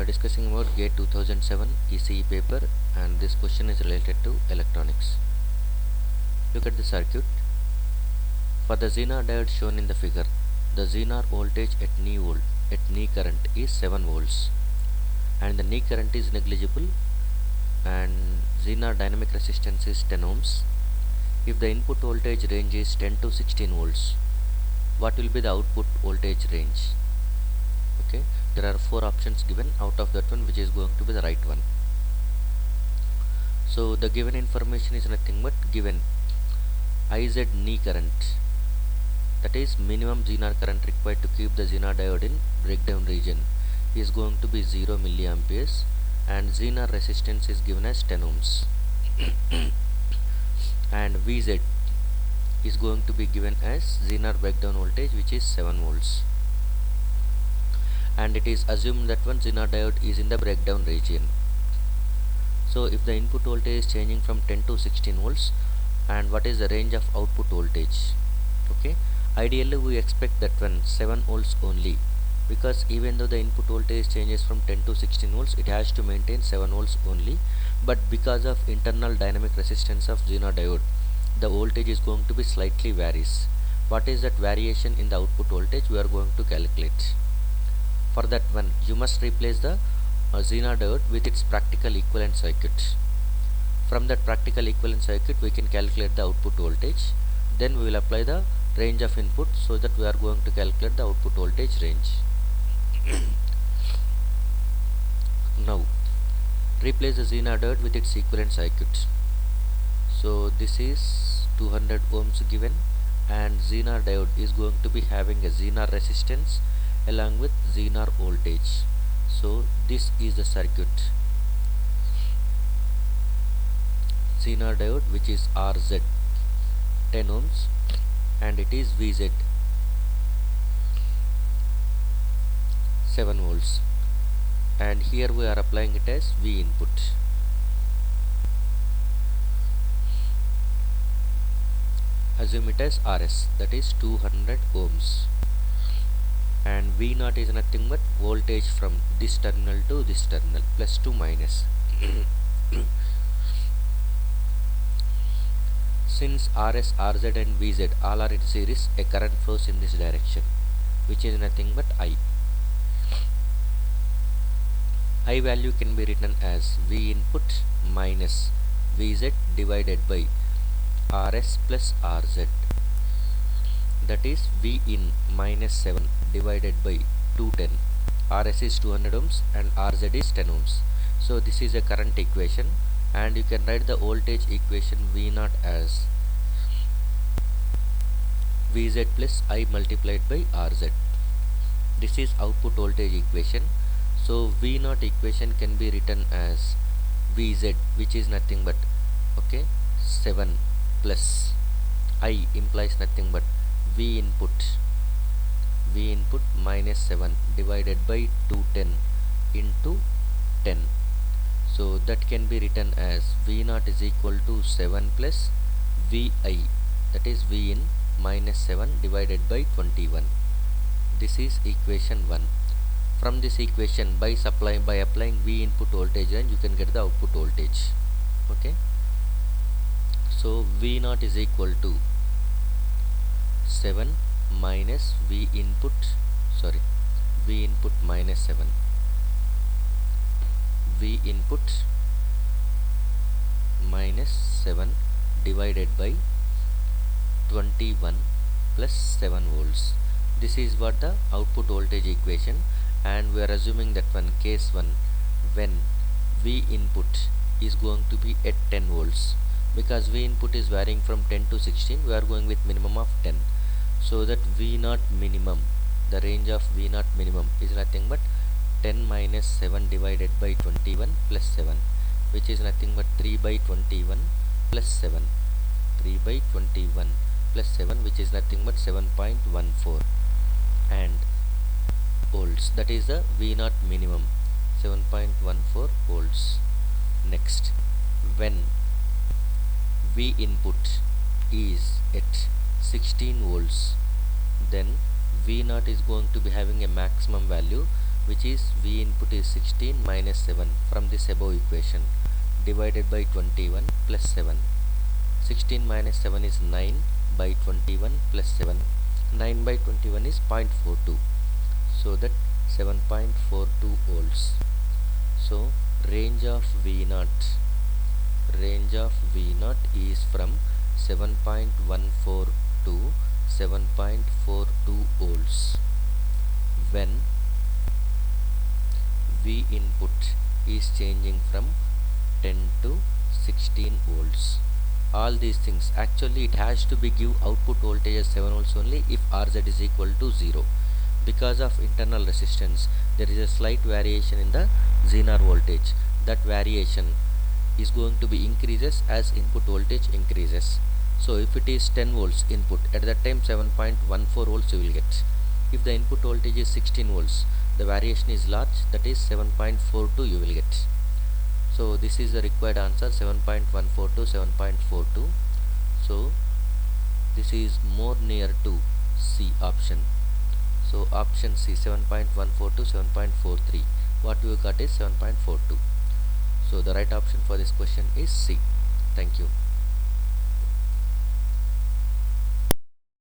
discussing about GATE 2007 ECE paper, and this question is related to electronics. Look at the circuit. For the Zener diode shown in the figure, the Zener voltage at knee current is 7 volts and the knee current is negligible, and Zener dynamic resistance is 10 ohms. If the input voltage range is 10 to 16 volts, what will be the output voltage range? Okay, there are 4 options given. Out of that one, which is going to be the right one? So the given information is nothing but given IZ knee current, that is minimum Zener current required to keep the Zener diode in breakdown region, is going to be 0 milliamperes, and Zener resistance is given as 10 ohms and Vz is going to be given as Zener breakdown voltage, which is 7 volts, and it is assumed that one Zener diode is in the breakdown region. So if the input voltage is changing from 10 to 16 volts, and what is the range of output voltage? Okay, ideally we expect that one 7 volts only, because even though the input voltage changes from 10 to 16 volts, it has to maintain 7 volts only, but because of internal dynamic resistance of Zener diode, the voltage is going to be slightly varies. What is that variation in the output voltage? We are going to calculate. For that one, you must replace the Zener diode with its practical equivalent circuit. From that practical equivalent circuit, we can calculate the output voltage. Then we will apply the range of input, so that we are going to calculate the output voltage range. Now replace the Zener diode with its equivalent circuit. So this is 200 ohms given, and Zener diode is going to be having a Zener resistance along with Zener voltage. So this is the circuit. Zener diode, which is RZ 10 ohms, and it is VZ 7 volts, and here we are applying it as V input. Assume it as RS, that is 200 ohms, and V0 is nothing but voltage from this terminal to this terminal, plus to minus. Since RS, RZ and VZ all are in series, a current flows in this direction, which is nothing but I. I value can be written as V input minus VZ divided by RS plus RZ, that is V in minus 7 divided by 210. RS is 200 ohms and RZ is 10 ohms. So this is a current equation, and you can write the voltage equation V0 as VZ plus I multiplied by RZ. This is output voltage equation. So V0 equation can be written as VZ, which is nothing but 7 plus I implies nothing but V input minus 7 divided by 210 into 10. So that can be written as V0 is equal to 7 plus VI, that is V in minus 7 divided by 21. This is equation 1. From this equation, by applying V input voltage range, you can get the output voltage. Okay, so V0 is equal to 7 minus V input minus 7, V input minus 7 divided by 21 plus 7 volts. This is what the output voltage equation, and we are assuming that one case 1, when V input is going to be at 10 volts, because V input is varying from 10 to 16, we are going with minimum of 10. So that V0 minimum, the range of V0 minimum is nothing but 10 minus 7 divided by 21 plus 7, which is nothing but 3 by 21 plus 7, 3 by 21 plus 7, which is nothing but 7.14 and volts. That is the V0 minimum, 7.14 volts. Next, when V input is at 16 volts, then V0 is going to be having a maximum value, which is V input is 16 minus 7 from this above equation divided by 21 plus 7. 16 minus 7 is 9 by 21 plus 7. 9 by 21 is 0.42. So that 7.42 volts. So range of V0 is from 7.14 to 7.42 volts when V input is changing from 10 to 16 volts. All these things, actually it has to be give output voltage as 7 volts only if Rz is equal to 0. Because of internal resistance there is a slight variation in the Zener voltage. That variation is going to be increases as input voltage increases. So if it is 10 volts input, at that time 7.14 volts you will get. If the input voltage is 16 volts, the variation is large, that is 7.42 you will get. So this is the required answer, 7.14 to 7.42. So this is more near to C option. So option C, 7.14 to 7.43. What we got is 7.42. So the right option for this question is C. Thank you.